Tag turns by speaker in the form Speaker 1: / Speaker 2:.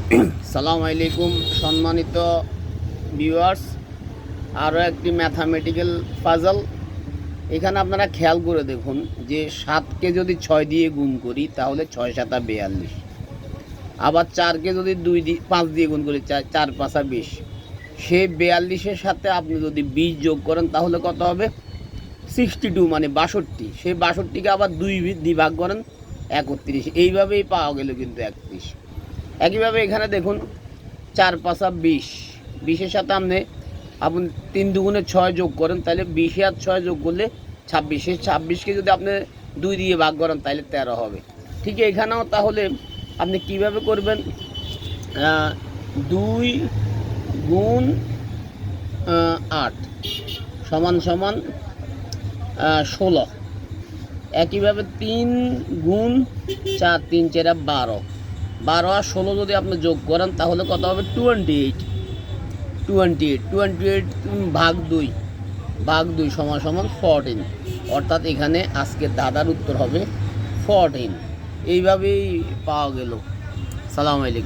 Speaker 1: সালাম আলাইকুম সম্মানিত ভিউয়ার্স, আরও একটি ম্যাথামেটিক্যাল পাজল। এখানে আপনারা খেয়াল করে দেখুন যে 7কে যদি 6 দিয়ে গুণ করি তাহলে 6 7 42। আবার 4কে যদি 5 দিয়ে গুণ করি 4 5 20। সেই 42-এর সাথে আপনি যদি 20 যোগ করেন তাহলে কত হবে? 62, মানে 62। সেই 62কে আবার 2 দিয়ে ভাগ করেন 31। এইভাবেই পাওয়া গেল কিন্তু 31। একইভাবে এখানে দেখুন 4 5 20। 20-এর সাথে আপনি 3 দুগুণে 6 যোগ করেন, তাহলে 20 আর 6 যোগ করলে 26। সেই 26কে যদি আপনি 2 দিয়ে ভাগ করেন তাহলে 13 হবে। ঠিক এখানেও তাহলে আপনি কিভাবে করবেন? 2 গুণ 8 সমান সমান 16। একইভাবে 3 গুণ 4 3 4 12। 12 আর 16 যদি আপনি যোগ করেন তাহলে কত হবে? 28। 28 ভাগ 2 সমান সমান 14। অর্থাৎ এখানে আজকের দাদার উত্তর হবে 14। এইভাবেই পাওয়া গেল। সালাম আলাইকুম।